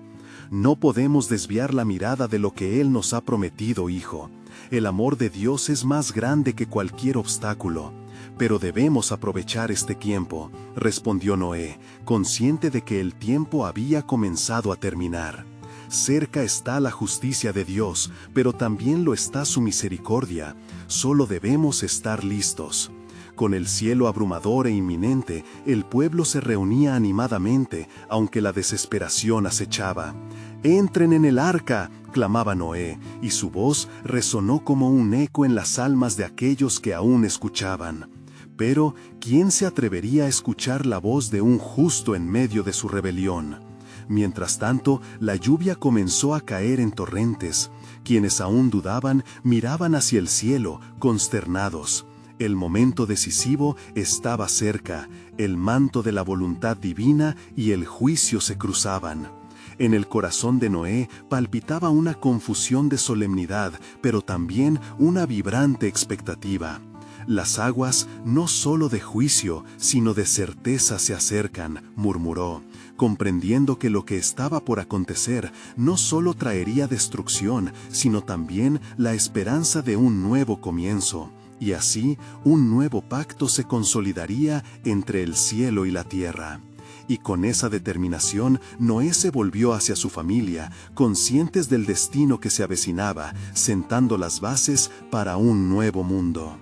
A: No podemos desviar la mirada de lo que Él nos ha prometido, hijo. El amor de Dios es más grande que cualquier obstáculo. Pero debemos aprovechar este tiempo», respondió Noé, consciente de que el tiempo había comenzado a terminar. «Cerca está la justicia de Dios, pero también lo está su misericordia. Solo debemos estar listos». Con el cielo abrumador e inminente, el pueblo se reunía animadamente, aunque la desesperación acechaba. «¡Entren en el arca!», clamaba Noé, y su voz resonó como un eco en las almas de aquellos que aún escuchaban. Pero, ¿quién se atrevería a escuchar la voz de un justo en medio de su rebelión? Mientras tanto, la lluvia comenzó a caer en torrentes. Quienes aún dudaban miraban hacia el cielo, consternados. El momento decisivo estaba cerca, el manto de la voluntad divina y el juicio se cruzaban. En el corazón de Noé palpitaba una confusión de solemnidad, pero también una vibrante expectativa. «Las aguas, no solo de juicio, sino de certeza se acercan», murmuró, comprendiendo que lo que estaba por acontecer no solo traería destrucción, sino también la esperanza de un nuevo comienzo. Y así, un nuevo pacto se consolidaría entre el cielo y la tierra. Y con esa determinación, Noé se volvió hacia su familia, conscientes del destino que se avecinaba, sentando las bases para un nuevo mundo.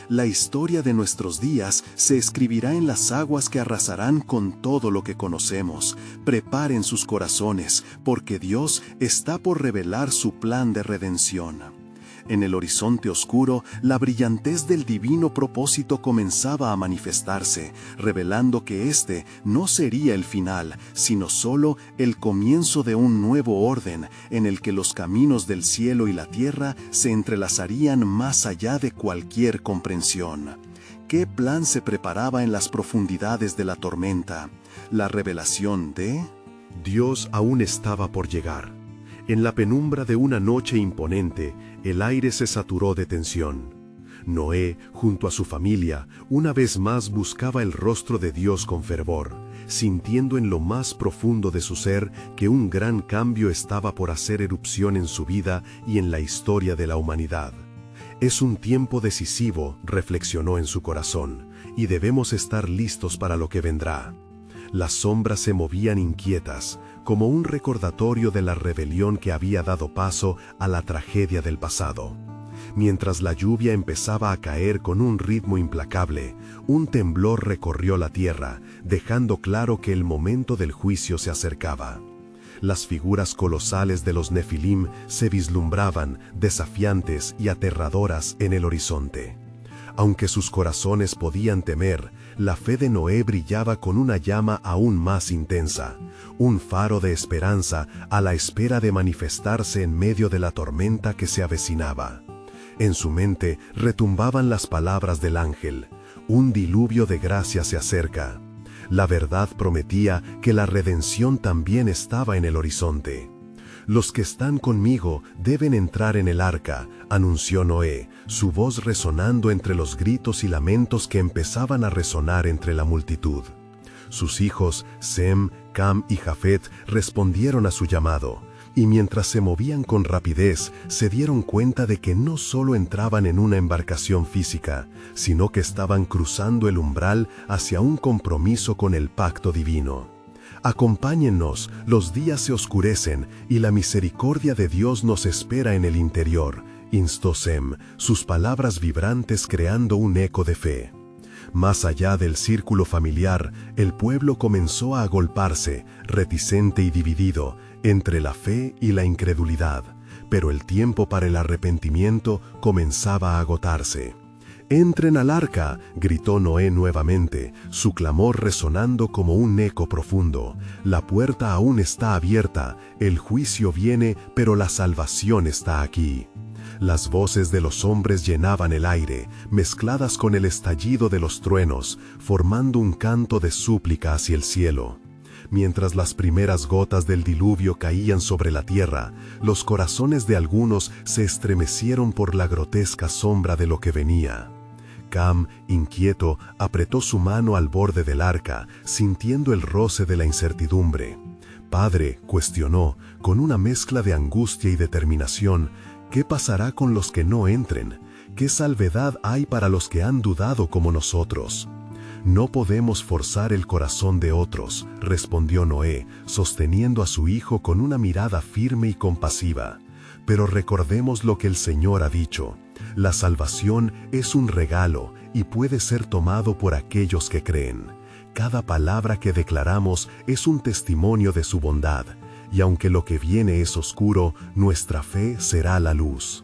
B: la historia de nuestros días se escribirá en las aguas que arrasarán con todo lo que conocemos. Preparen sus corazones, porque Dios está por revelar su plan de redención. En el horizonte oscuro, la brillantez del divino propósito comenzaba a manifestarse, revelando que este no sería el final, sino solo el comienzo de un nuevo orden, en el que los caminos del cielo y la tierra se entrelazarían más allá de cualquier comprensión. ¿Qué plan se preparaba en las profundidades de la tormenta? La revelación de...
A: Dios aún estaba por llegar. En la penumbra de una noche imponente, el aire se saturó de tensión. Noé, junto a su familia, una vez más buscaba el rostro de Dios con fervor, sintiendo en lo más profundo de su ser que un gran cambio estaba por hacer erupción en su vida y en la historia de la humanidad. Es un tiempo decisivo, reflexionó en su corazón, y debemos estar listos para lo que vendrá. Las sombras se movían inquietas, como un recordatorio de la rebelión que había dado paso a la tragedia del pasado. Mientras la lluvia empezaba a caer con un ritmo implacable, un temblor recorrió la tierra, dejando claro que el momento del juicio se acercaba. Las figuras colosales de los Nefilim se vislumbraban, desafiantes y aterradoras en el horizonte. Aunque sus corazones podían temer, la fe de Noé brillaba con una llama aún más intensa, un faro de esperanza a la espera de manifestarse en medio de la tormenta que se avecinaba. En su mente retumbaban las palabras del ángel: un diluvio de gracia se acerca. La verdad prometía que la redención también estaba en el horizonte. Los que están conmigo deben entrar en el arca, anunció Noé, su voz resonando entre los gritos y lamentos que empezaban a resonar entre la multitud. Sus hijos, Sem, Cam y Jafet, respondieron a su llamado, y mientras se movían con rapidez, se dieron cuenta de que no solo entraban en una embarcación física, sino que estaban cruzando el umbral hacia un compromiso con el pacto divino. Acompáñennos, los días se oscurecen y la misericordia de Dios nos espera en el interior, instó Sem, sus palabras vibrantes creando un eco de fe. Más allá del círculo familiar, el pueblo comenzó a agolparse, reticente y dividido, entre la fe y la incredulidad, pero el tiempo para el arrepentimiento comenzaba a agotarse. «¡Entren al arca!», gritó Noé nuevamente, su clamor resonando como un eco profundo. «La puerta aún está abierta, el juicio viene, pero la salvación está aquí». Las voces de los hombres llenaban el aire, mezcladas con el estallido de los truenos, formando un canto de súplica hacia el cielo. Mientras las primeras gotas del diluvio caían sobre la tierra, los corazones de algunos se estremecieron por la grotesca sombra de lo que venía. Cam, inquieto, apretó su mano al borde del arca, sintiendo el roce de la incertidumbre. «Padre», cuestionó, con una mezcla de angustia y determinación, «¿qué pasará con los que no entren? ¿Qué salvedad hay para los que han dudado como nosotros?» «No podemos forzar el corazón de otros», respondió Noé, sosteniendo a su hijo con una mirada firme y compasiva. «Pero recordemos lo que el Señor ha dicho. La salvación es un regalo y puede ser tomado por aquellos que creen. Cada palabra que declaramos es un testimonio de su bondad, y aunque lo que viene es oscuro, nuestra fe será la luz».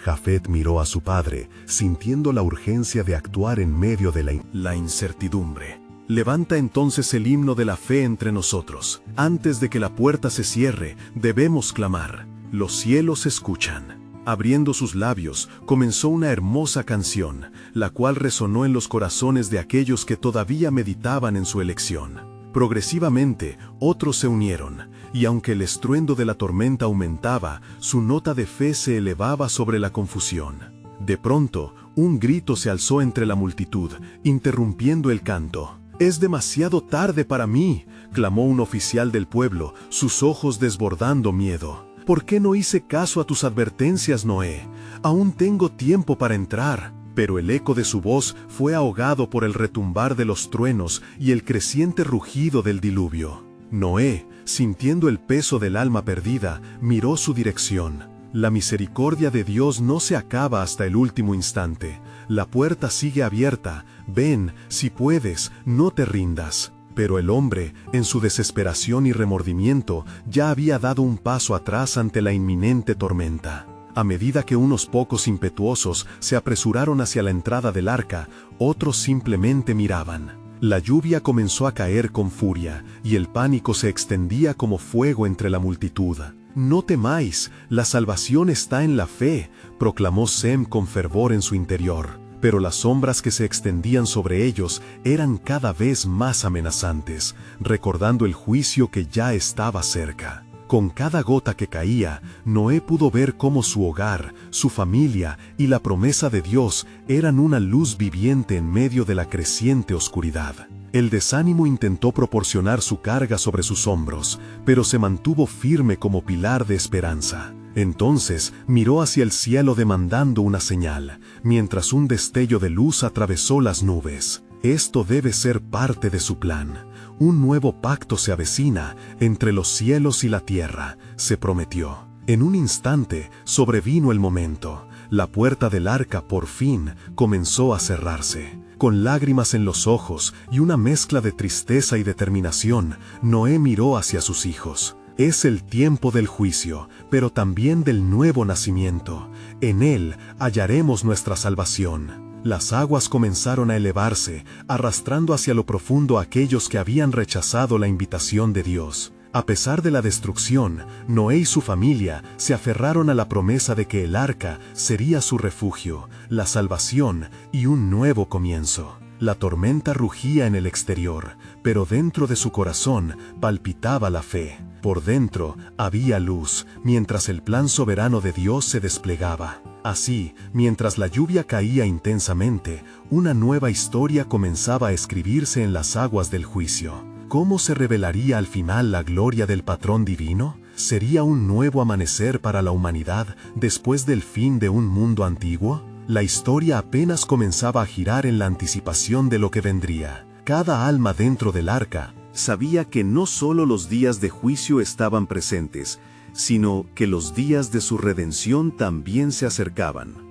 A: Jafet miró a su padre, sintiendo la urgencia de actuar en medio de la incertidumbre. «Levanta entonces el himno de la fe entre nosotros. Antes de que la puerta se cierre, debemos clamar. Los cielos escuchan». Abriendo sus labios, comenzó una hermosa canción, la cual resonó en los corazones de aquellos que todavía meditaban en su elección. Progresivamente, otros se unieron, y aunque el estruendo de la tormenta aumentaba, su nota de fe se elevaba sobre la confusión. De pronto, un grito se alzó entre la multitud, interrumpiendo el canto. «Es demasiado tarde para mí», clamó un oficial del pueblo, sus ojos desbordando miedo. «¿Por qué no hice caso a tus advertencias, Noé? Aún tengo tiempo para entrar». Pero el eco de su voz fue ahogado por el retumbar de los truenos y el creciente rugido del diluvio. Noé, sintiendo el peso del alma perdida, miró su dirección. La misericordia de Dios no se acaba hasta el último instante. la puerta sigue abierta, ven, si puedes, no te rindas. Pero el hombre, en su desesperación y remordimiento, ya había dado un paso atrás ante la inminente tormenta. A medida que unos pocos impetuosos se apresuraron hacia la entrada del arca, otros simplemente miraban. La lluvia comenzó a caer con furia, y el pánico se extendía como fuego entre la multitud. «No temáis, la salvación está en la fe», proclamó Sem con fervor en su interior. Pero las sombras que se extendían sobre ellos eran cada vez más amenazantes, recordando el juicio que ya estaba cerca. Con cada gota que caía, Noé pudo ver cómo su hogar, su familia y la promesa de Dios eran una luz viviente en medio de la creciente oscuridad. El desánimo intentó proporcionar su carga sobre sus hombros, pero se mantuvo firme como pilar de esperanza. Entonces miró hacia el cielo demandando una señal, mientras un destello de luz atravesó las nubes. Esto debe ser parte de su plan. Un nuevo pacto se avecina entre los cielos y la tierra, se prometió. En un instante sobrevino el momento. La puerta del arca por fin comenzó a cerrarse. Con lágrimas en los ojos y una mezcla de tristeza y determinación, Noé miró hacia sus hijos. Es el tiempo del juicio, pero también del nuevo nacimiento. En él hallaremos nuestra salvación. Las aguas comenzaron a elevarse, arrastrando hacia lo profundo a aquellos que habían rechazado la invitación de Dios. A pesar de la destrucción, Noé y su familia se aferraron a la promesa de que el arca sería su refugio, la salvación y un nuevo comienzo. La tormenta rugía en el exterior, pero dentro de su corazón palpitaba la fe. Por dentro había luz, mientras el plan soberano de Dios se desplegaba. Así, mientras la lluvia caía intensamente, una nueva historia comenzaba a escribirse en las aguas del juicio. ¿Cómo se revelaría al final la gloria del patrón divino? ¿Sería un nuevo amanecer para la humanidad después del fin de un mundo antiguo? La historia apenas comenzaba a girar en la anticipación de lo que vendría. Cada alma dentro del arca sabía que no solo los días de juicio estaban presentes, sino que los días de su redención también se acercaban.